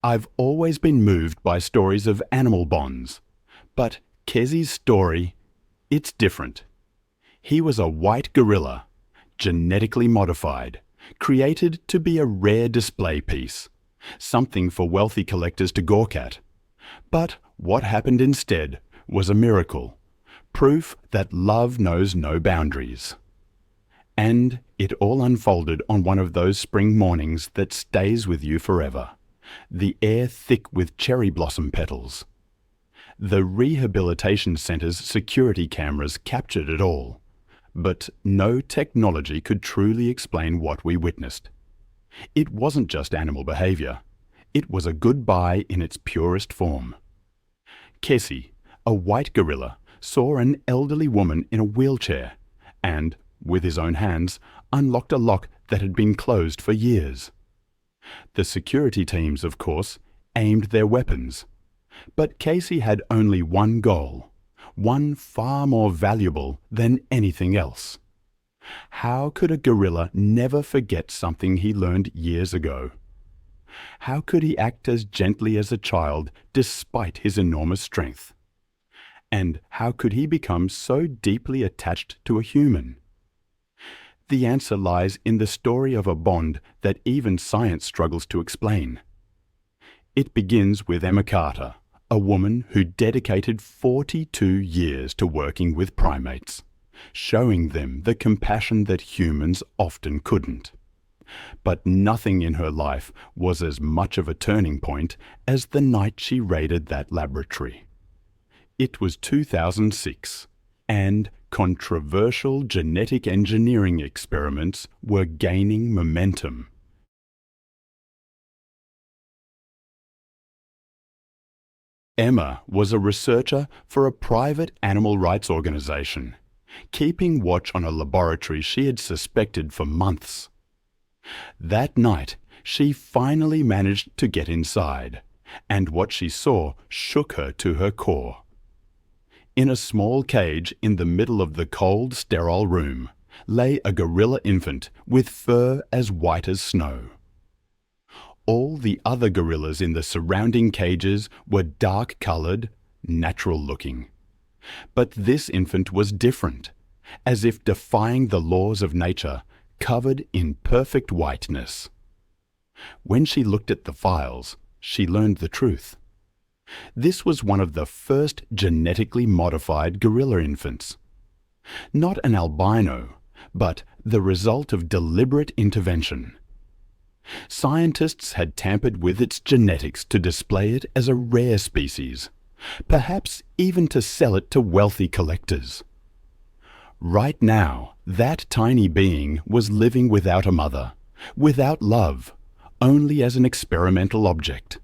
I've always been moved by stories of animal bonds, but Kesi's story, it's different. He was a white gorilla, genetically modified, created to be a rare display piece, something for wealthy collectors to gawk at. But what happened instead was a miracle, proof that love knows no boundaries. And it all unfolded on one of those spring mornings that stays with you forever, the air thick with cherry blossom petals. The Rehabilitation Centre's security cameras captured it all, but no technology could truly explain what we witnessed. It wasn't just animal behavior. It was a goodbye in its purest form. Kesi, a white gorilla, saw an elderly woman in a wheelchair and, with his own hands, unlocked a lock that had been closed for years. The security teams, of course, aimed their weapons. But Kesi had only one goal, one far more valuable than anything else. How could a gorilla never forget something he learned years ago? How could he act as gently as a child despite his enormous strength? And how could he become so deeply attached to a human? The answer lies in the story of a bond that even science struggles to explain. It begins with Emma Carter, a woman who dedicated 42 years to working with primates, showing them the compassion that humans often couldn't. But nothing in her life was as much of a turning point as the night she raided that laboratory. It was 2006, and controversial genetic engineering experiments were gaining momentum. Emma was a researcher for a private animal rights organization, keeping watch on a laboratory she had suspected for months. That night, she finally managed to get inside, and what she saw shook her to her core. In a small cage in the middle of the cold, sterile room lay a gorilla infant with fur as white as snow. All the other gorillas in the surrounding cages were dark-colored, natural-looking. But this infant was different, as if defying the laws of nature, covered in perfect whiteness. When she looked at the files, she learned the truth. This was one of the first genetically modified gorilla infants. Not an albino, but the result of deliberate intervention. Scientists had tampered with its genetics to display it as a rare species, perhaps even to sell it to wealthy collectors. Right now, that tiny being was living without a mother, without love, only as an experimental object.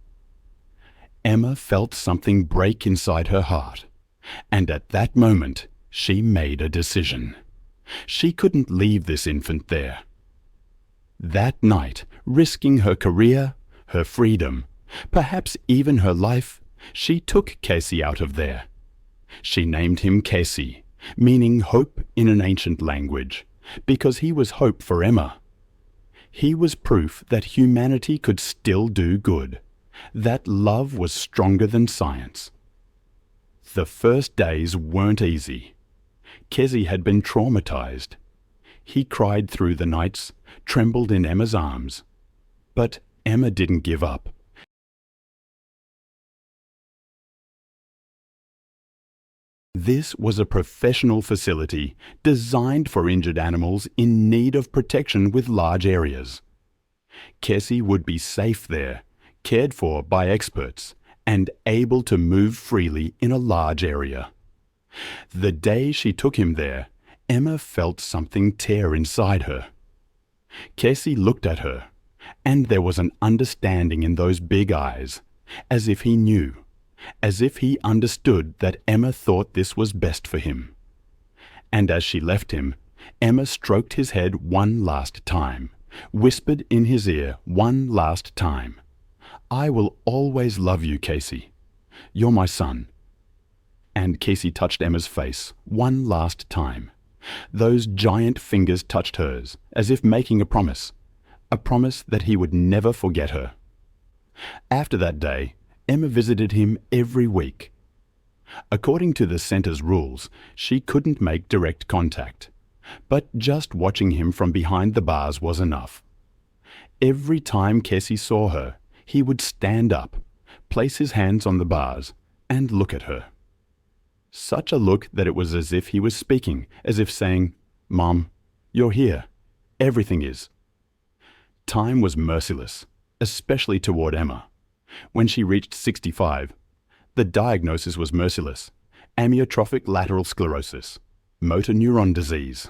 Emma felt something break inside her heart, and at that moment, she made a decision. She couldn't leave this infant there. That night, risking her career, her freedom, perhaps even her life, she took Kesi out of there. She named him Kesi, meaning hope in an ancient language, because he was hope for Emma. He was proof that humanity could still do good, that love was stronger than science. The first days weren't easy. Kesi had been traumatized. He cried through the nights, trembled in Emma's arms. But Emma didn't give up. This was a professional facility designed for injured animals in need of protection with large areas. Kesi would be safe there, cared for by experts, and able to move freely in a large area. The day she took him there, Emma felt something tear inside her. Kesi looked at her, and there was an understanding in those big eyes, as if he knew, as if he understood that Emma thought this was best for him. And as she left him, Emma stroked his head one last time, whispered in his ear one last time, "I will always love you, Kesi. You're my son." And Kesi touched Emma's face one last time. Those giant fingers touched hers, as if making a promise that he would never forget her. After that day, Emma visited him every week. According to the center's rules, she couldn't make direct contact, but just watching him from behind the bars was enough. Every time Kesi saw her, he would stand up, place his hands on the bars, and look at her. Such a look that it was as if he was speaking, as if saying, "Mom, you're here. Everything is." Time was merciless, especially toward Emma. When she reached 65, the diagnosis was merciless: amyotrophic lateral sclerosis, motor neuron disease.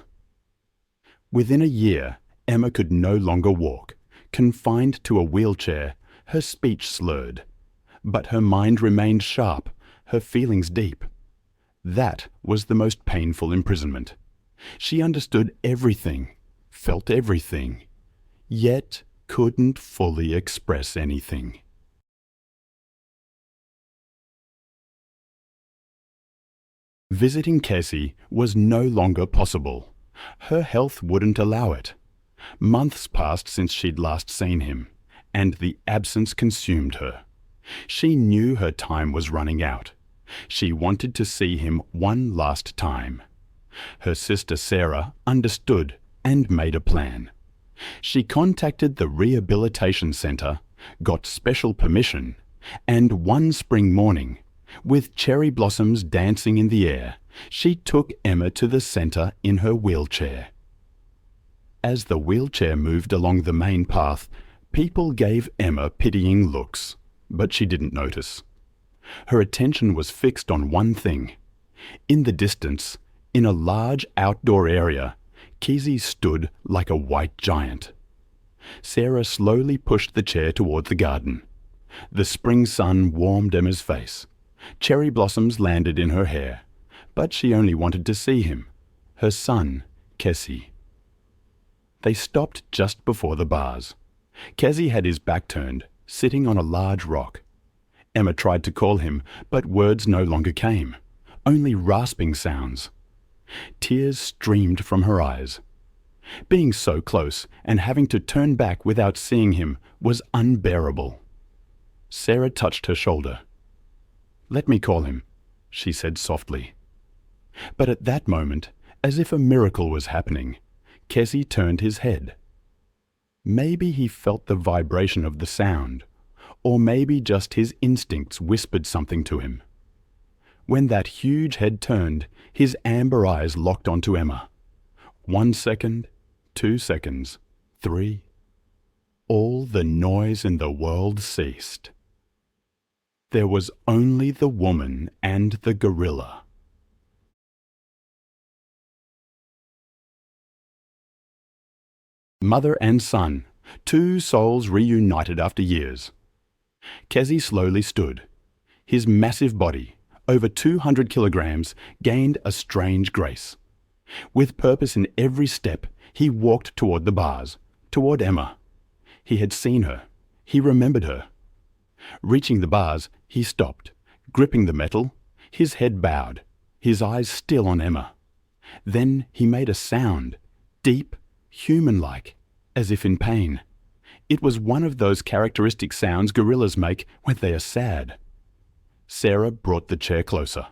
Within a year, Emma could no longer walk. Confined to a wheelchair, her speech slurred. But her mind remained sharp, her feelings deep. That was the most painful imprisonment. She understood everything, felt everything, yet couldn't fully express anything. Visiting Kesi was no longer possible. Her health wouldn't allow it. Months passed since she'd last seen him, and the absence consumed her. She knew her time was running out. She wanted to see him one last time. Her sister Sarah understood and made a plan. She contacted the Rehabilitation Center, got special permission, and one spring morning, with cherry blossoms dancing in the air, she took Emma to the center in her wheelchair. As the wheelchair moved along the main path, people gave Emma pitying looks, but she didn't notice. Her attention was fixed on one thing. In the distance, in a large outdoor area, Kesi stood like a white giant. Sarah slowly pushed the chair toward the garden. The spring sun warmed Emma's face. Cherry blossoms landed in her hair, but she only wanted to see him, her son, Kesi. They stopped just before the bars. Kesi had his back turned, sitting on a large rock. Emma tried to call him, but words no longer came, only rasping sounds. Tears streamed from her eyes. Being so close and having to turn back without seeing him was unbearable. Sarah touched her shoulder. "Let me call him," she said softly. But at that moment, as if a miracle was happening, Kesi turned his head. Maybe he felt the vibration of the sound, or maybe just his instincts whispered something to him. When that huge head turned, his amber eyes locked onto Emma. 1 second, 2 seconds, 3. All the noise in the world ceased. There was only the woman and the gorilla. Mother and son, two souls reunited after years. Kesi slowly stood. His massive body, over 200 kilograms, gained a strange grace. With purpose in every step, he walked toward the bars, toward Emma. He had seen her. He remembered her. Reaching the bars, he stopped, gripping the metal, his head bowed, his eyes still on Emma. Then he made a sound, deep, human-like, as if in pain. It was one of those characteristic sounds gorillas make when they are sad. Sarah brought the chair closer.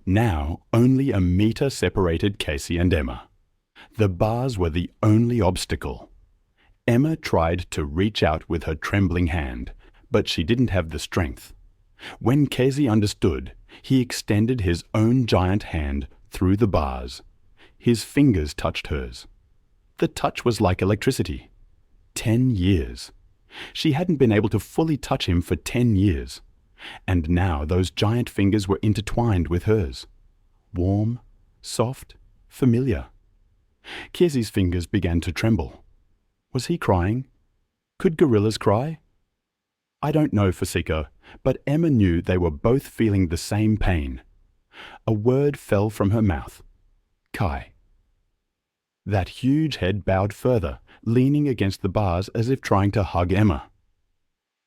Now only a meter separated Kesi and Emma. The bars were the only obstacle. Emma tried to reach out with her trembling hand, but she didn't have the strength. When Kesi understood, he extended his own giant hand through the bars. His fingers touched hers. The touch was like electricity. 10 years. She hadn't been able to fully touch him for 10 years. And now those giant fingers were intertwined with hers. Warm, soft, familiar. Kesi's fingers began to tremble. Was he crying? Could gorillas cry? I don't know for Siko, but Emma knew they were both feeling the same pain. A word fell from her mouth. Kai. That huge head bowed further, leaning against the bars as if trying to hug Emma.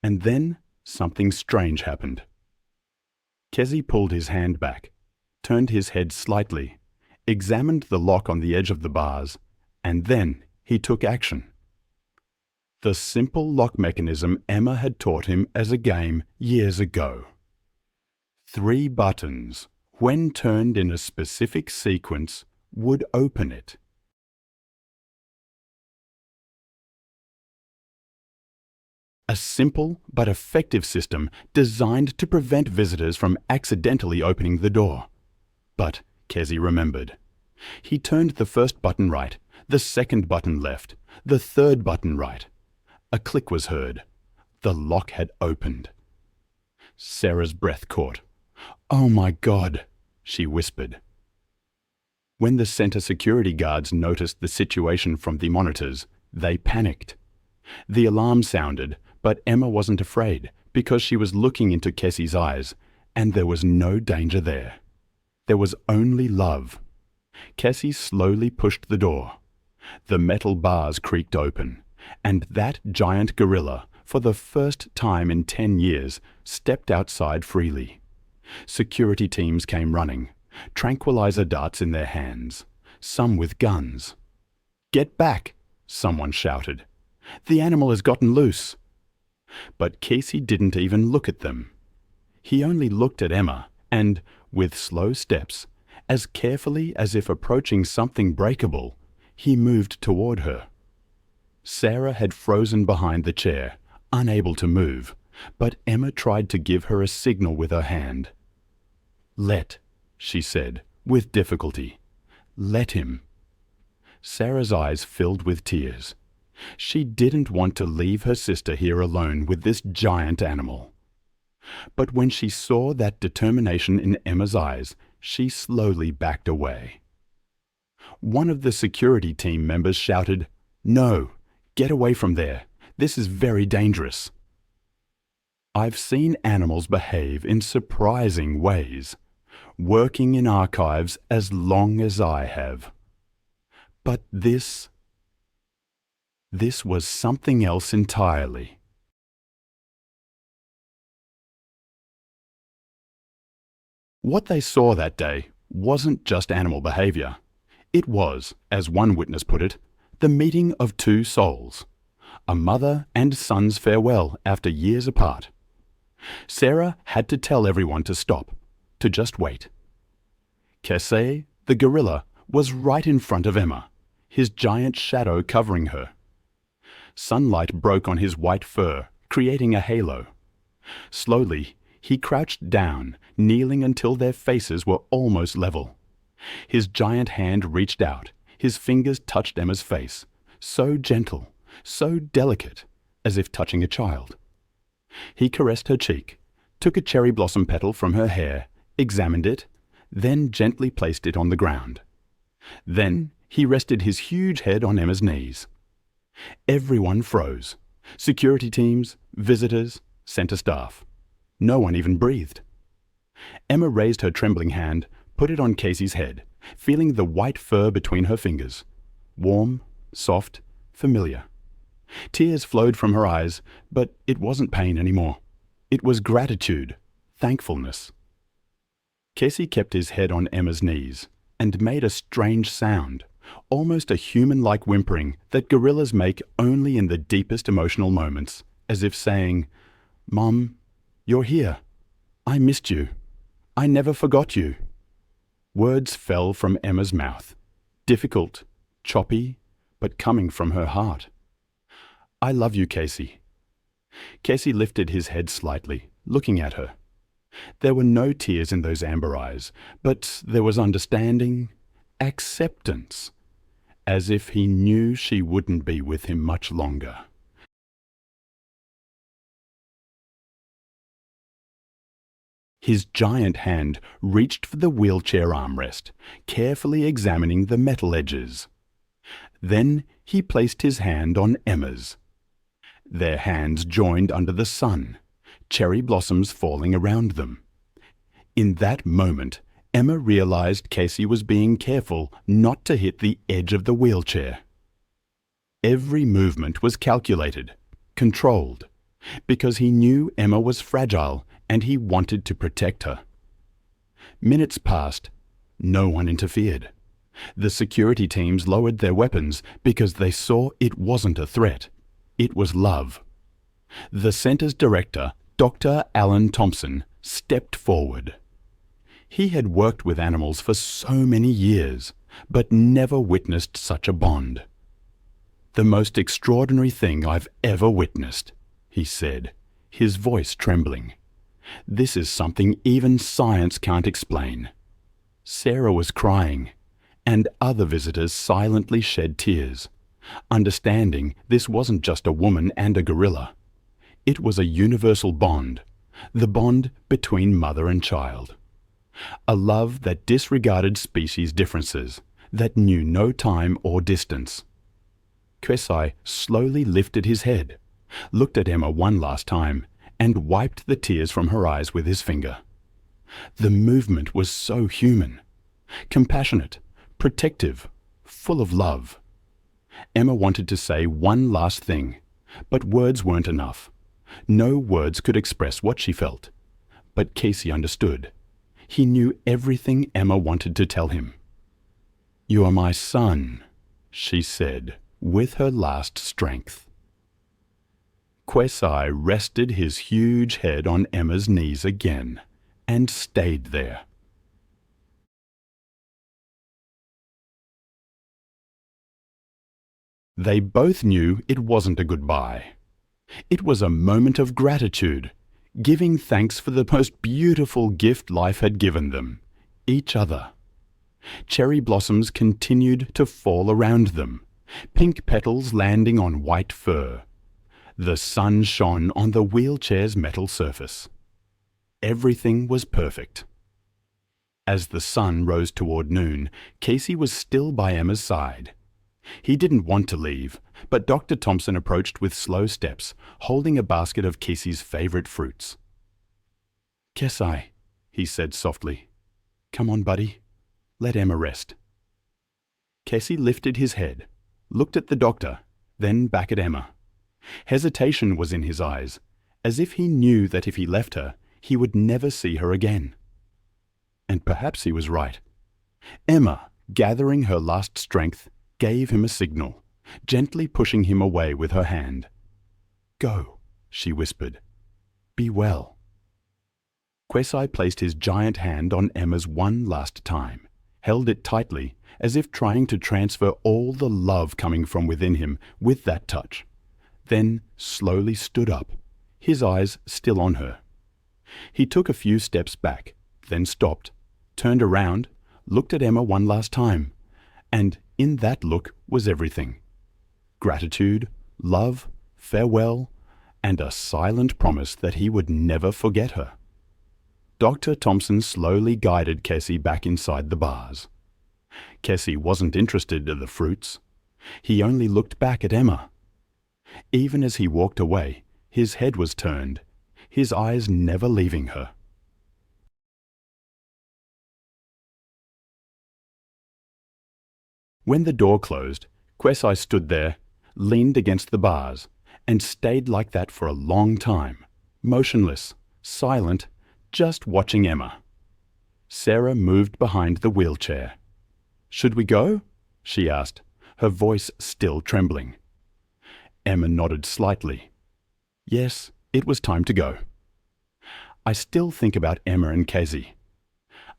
And then something strange happened. Kesi pulled his hand back, turned his head slightly, examined the lock on the edge of the bars, and then he took action. The simple lock mechanism Emma had taught him as a game years ago. 3 buttons, when turned in a specific sequence, would open it. A simple but effective system designed to prevent visitors from accidentally opening the door. But Kesi remembered. He turned the first button right, the second button left, the third button right. A click was heard. The lock had opened. Sarah's breath caught. "Oh my God," she whispered. When the center security guards noticed the situation from the monitors, they panicked. The alarm sounded, but Emma wasn't afraid because she was looking into Kesi's eyes, and there was no danger there. There was only love. Kesi slowly pushed the door. The metal bars creaked open, and that giant gorilla, for the first time in 10 years, stepped outside freely. Security teams came running, tranquilizer darts in their hands, some with guns. "Get back!" someone shouted. "The animal has gotten loose." But Kesi didn't even look at them. He only looked at Emma and, with slow steps, as carefully as if approaching something breakable, he moved toward her. Sarah had frozen behind the chair, unable to move, but Emma tried to give her a signal with her hand. "Let," she said, with difficulty. "Let him." Sarah's eyes filled with tears. She didn't want to leave her sister here alone with this giant animal. But when she saw that determination in Emma's eyes, she slowly backed away. One of the security team members shouted, "No, get away from there. This is very dangerous." I've seen animals behave in surprising ways, working in archives as long as I have. But this was something else entirely. What they saw that day wasn't just animal behavior. It was, as one witness put it, the meeting of 2 souls, a mother and son's farewell after years apart. Sarah had to tell everyone to stop, to just wait. Kesi, the gorilla, was right in front of Emma, his giant shadow covering her. Sunlight broke on his white fur, creating a halo. Slowly, he crouched down, kneeling until their faces were almost level. His giant hand reached out, his fingers touched Emma's face, so gentle, so delicate, as if touching a child. He caressed her cheek, took a cherry blossom petal from her hair, examined it, then gently placed it on the ground. Then he rested his huge head on Emma's knees. Everyone froze. Security teams, visitors, center staff. No one even breathed. Emma raised her trembling hand, put it on Kesi's head, feeling the white fur between her fingers. Warm, soft, familiar. Tears flowed from her eyes, but it wasn't pain anymore. It was gratitude, thankfulness. Kesi kept his head on Emma's knees and made a strange sound, almost a human-like whimpering that gorillas make only in the deepest emotional moments, as if saying, "Mom, you're here. I missed you. I never forgot you." Words fell from Emma's mouth, difficult, choppy, but coming from her heart. "I love you, Kesi." Kesi lifted his head slightly, looking at her. There were no tears in those amber eyes, but there was understanding, acceptance, as if he knew she wouldn't be with him much longer. His giant hand reached for the wheelchair armrest, carefully examining the metal edges. Then he placed his hand on Emma's. Their hands joined under the sun, cherry blossoms falling around them. In that moment, Emma realized Kesi was being careful not to hit the edge of the wheelchair. Every movement was calculated, controlled, because he knew Emma was fragile and he wanted to protect her. Minutes passed. No one interfered. The security teams lowered their weapons because they saw it wasn't a threat. It was love. The center's director, Dr. Alan Thompson, stepped forward. He had worked with animals for so many years, but never witnessed such a bond. "The most extraordinary thing I've ever witnessed," he said, his voice trembling. "This is something even science can't explain." Sarah was crying, and other visitors silently shed tears, understanding this wasn't just a woman and a gorilla. It was a universal bond, the bond between mother and child. A love that disregarded species differences, that knew no time or distance. Kesi slowly lifted his head, looked at Emma one last time, and wiped the tears from her eyes with his finger. The movement was so human, compassionate, protective, full of love. Emma wanted to say one last thing, but words weren't enough. No words could express what she felt. But Kesi understood. He knew everything Emma wanted to tell him. "You are my son," she said, with her last strength. Kesi rested his huge head on Emma's knees again, and stayed there. They both knew it wasn't a goodbye. It was a moment of gratitude, giving thanks for the most beautiful gift life had given them, each other. Cherry blossoms continued to fall around them, pink petals landing on white fur. The sun shone on the wheelchair's metal surface. Everything was perfect. As the sun rose toward noon, Kesi was still by Emma's side. He didn't want to leave, but Dr. Thompson approached with slow steps, holding a basket of Kesi's favorite fruits. "Kesi," he said softly. "Come on, buddy. Let Emma rest." Kesi lifted his head, looked at the doctor, then back at Emma. Hesitation was in his eyes, as if he knew that if he left her, he would never see her again. And perhaps he was right. Emma, gathering her last strength, gave him a signal, gently pushing him away with her hand. "Go," she whispered. "Be well." Kesi placed his giant hand on Emma's one last time, held it tightly, as if trying to transfer all the love coming from within him with that touch, then slowly stood up, his eyes still on her. He took a few steps back, then stopped, turned around, looked at Emma one last time, and in that look was everything. Gratitude, love, farewell, and a silent promise that he would never forget her. Dr. Thompson slowly guided Kesi back inside the bars. Kesi wasn't interested in the fruits. He only looked back at Emma. Even as he walked away, his head was turned, his eyes never leaving her. When the door closed, Kesi stood there, leaned against the bars, and stayed like that for a long time, motionless, silent, just watching Emma. Sarah moved behind the wheelchair. "Should we go?" she asked, her voice still trembling. Emma nodded slightly. Yes, it was time to go. I still think about Emma and Kesi.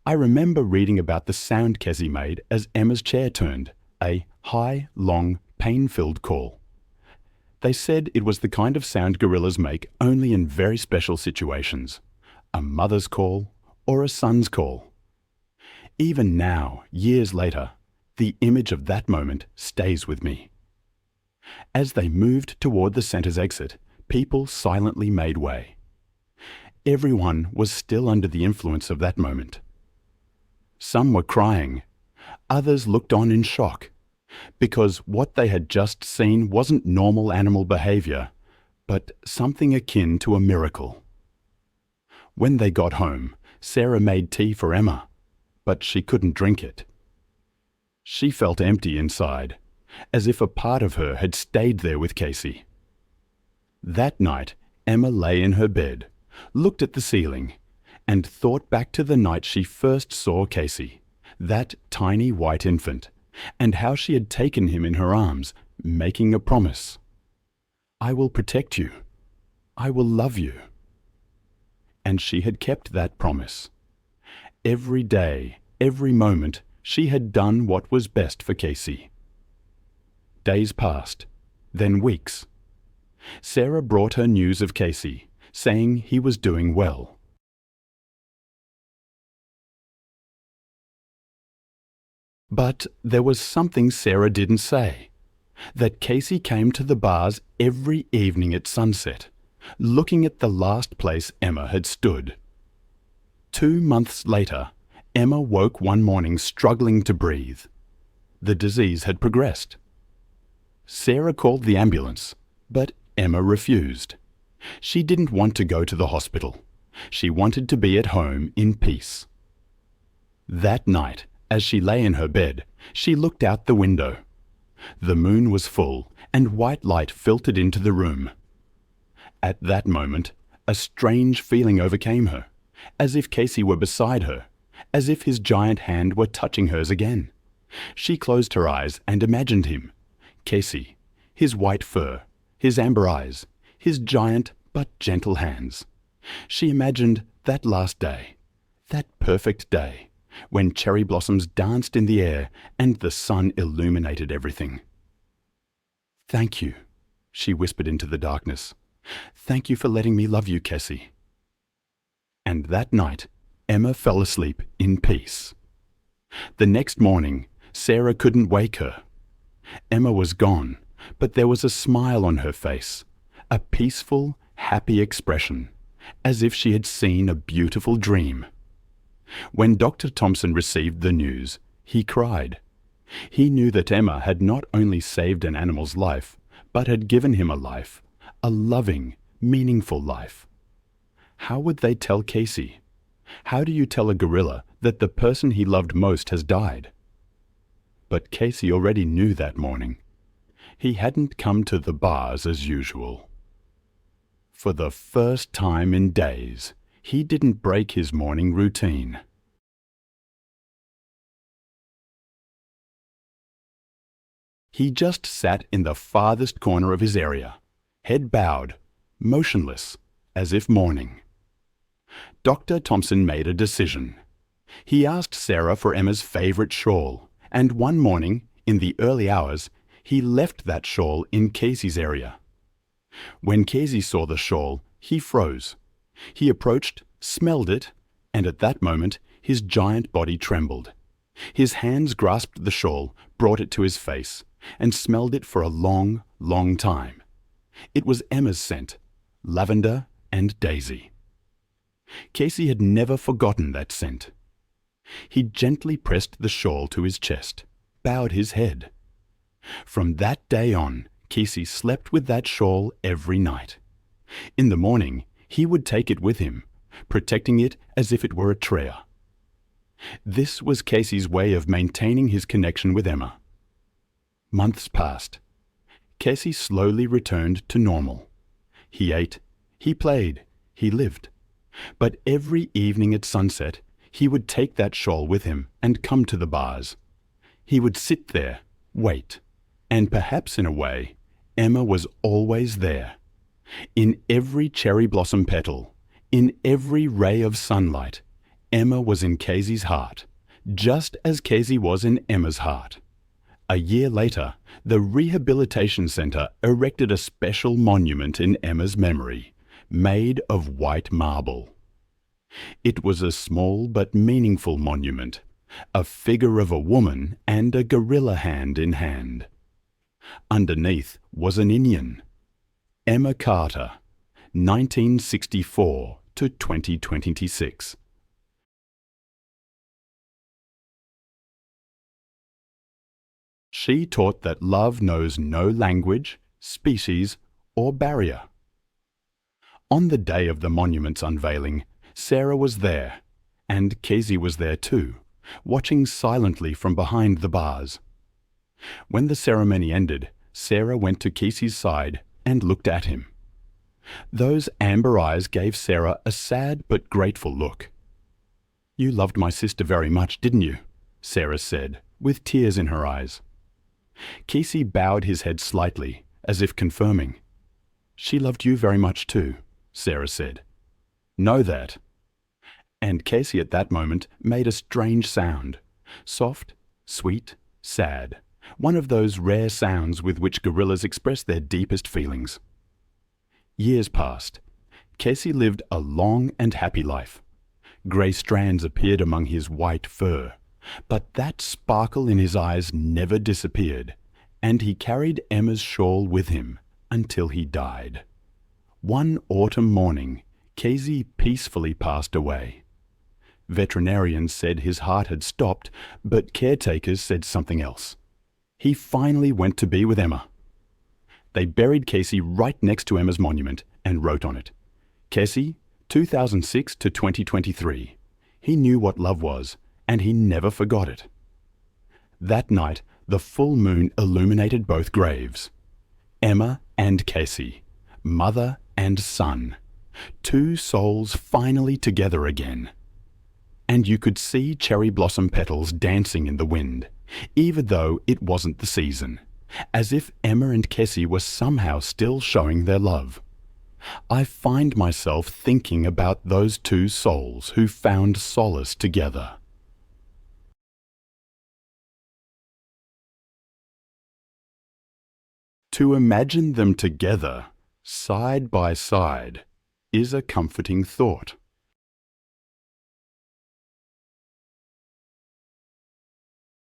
I remember reading about the sound Kesi made as Emma's chair turned, a high, long, pain-filled call. They said it was the kind of sound gorillas make only in very special situations, a mother's call or a son's call. Even now, years later, the image of that moment stays with me. As they moved toward the center's exit, people silently made way. Everyone was still under the influence of that moment. Some were crying. Others looked on in shock, because what they had just seen wasn't normal animal behavior, but something akin to a miracle. When they got home, Sarah made tea for Emma, but she couldn't drink it. She felt empty inside, as if a part of her had stayed there with Kesi. That night, Emma lay in her bed, looked at the ceiling, and thought back to the night she first saw Kesi, that tiny white infant, and how she had taken him in her arms, making a promise. I will protect you. I will love you. And she had kept that promise. Every day, every moment, she had done what was best for Kesi. Days passed, then weeks. Sarah brought her news of Kesi, saying he was doing well. But there was something Sarah didn't say. That Kesi came to the bars every evening at sunset, looking at the last place Emma had stood. 2 months later, Emma woke one morning struggling to breathe. The disease had progressed. Sarah called the ambulance, but Emma refused. She didn't want to go to the hospital. She wanted to be at home in peace. That night, as she lay in her bed, she looked out the window. The moon was full, and white light filtered into the room. At that moment, a strange feeling overcame her, as if Kesi were beside her, as if his giant hand were touching hers again. She closed her eyes and imagined him, Kesi, his white fur, his amber eyes, his giant but gentle hands. She imagined that last day, that perfect day, when cherry blossoms danced in the air and the sun illuminated everything. "Thank you," she whispered into the darkness. "Thank you for letting me love you, Kesi." And that night, Emma fell asleep in peace. The next morning, Sarah couldn't wake her. Emma was gone, but there was a smile on her face, a peaceful, happy expression, as if she had seen a beautiful dream. When Dr. Thompson received the news, he cried. He knew that Emma had not only saved an animal's life, but had given him a life, a loving, meaningful life. How would they tell Kesi? How do you tell a gorilla that the person he loved most has died? But Kesi already knew that morning. He hadn't come to the bars as usual. For the first time in days, he didn't break his morning routine. He just sat in the farthest corner of his area, head bowed, motionless, as if mourning. Dr. Thompson made a decision. He asked Sarah for Emma's favorite shawl, and one morning, in the early hours, he left that shawl in Kesi's area. When Kesi saw the shawl, he froze. He approached, smelled it, and at that moment his giant body trembled. His hands grasped the shawl, brought it to his face, and smelled it for a long, long time. It was Emma's scent, lavender and daisy. Kesi had never forgotten that scent. He gently pressed the shawl to his chest, bowed his head. From that day on, Kesi slept with that shawl every night. In the morning, he would take it with him, protecting it as if it were a treasure. This was Kesi's way of maintaining his connection with Emma. Months passed. Kesi slowly returned to normal. He ate, he played, he lived. But every evening at sunset, he would take that shawl with him and come to the bars. He would sit there, wait, and perhaps in a way, Emma was always there. In every cherry blossom petal, in every ray of sunlight, Emma was in Kesi's heart, just as Kesi was in Emma's heart. A year later, the Rehabilitation Center erected a special monument in Emma's memory, made of white marble. It was a small but meaningful monument, a figure of a woman and a gorilla hand in hand. Underneath was an Indian, Emma Carter, 1964 to 2026. She taught that love knows no language, species, or barrier. On the day of the monument's unveiling, Sarah was there, and Kesi was there too, watching silently from behind the bars. When the ceremony ended, Sarah went to Kesi's side and looked at him. Those amber eyes gave Sarah a sad but grateful look. "You loved my sister very much, didn't you?" Sarah said, with tears in her eyes. Kesi bowed his head slightly, as if confirming. She loved you very much too, Sarah said. Know that. And Kesi at that moment made a strange sound. Soft, sweet, sad. One of those rare sounds with which gorillas express their deepest feelings. Years passed. Kesi lived a long and happy life. Grey strands appeared among his white fur, but that sparkle in his eyes never disappeared, and he carried Emma's shawl with him until he died. One autumn morning, Kesi peacefully passed away. Veterinarians said his heart had stopped, but caretakers said something else. He finally went to be with Emma. They buried Kesi right next to Emma's monument and wrote on it, Kesi, 2006 to 2023. He knew what love was, and he never forgot it. That night, the full moon illuminated both graves. Emma and Kesi, mother and son, two souls finally together again. And you could see cherry blossom petals dancing in the wind, even though it wasn't the season, as if Emma and Kesi were somehow still showing their love. I find myself thinking about those two souls who found solace together. To imagine them together, side by side, is a comforting thought.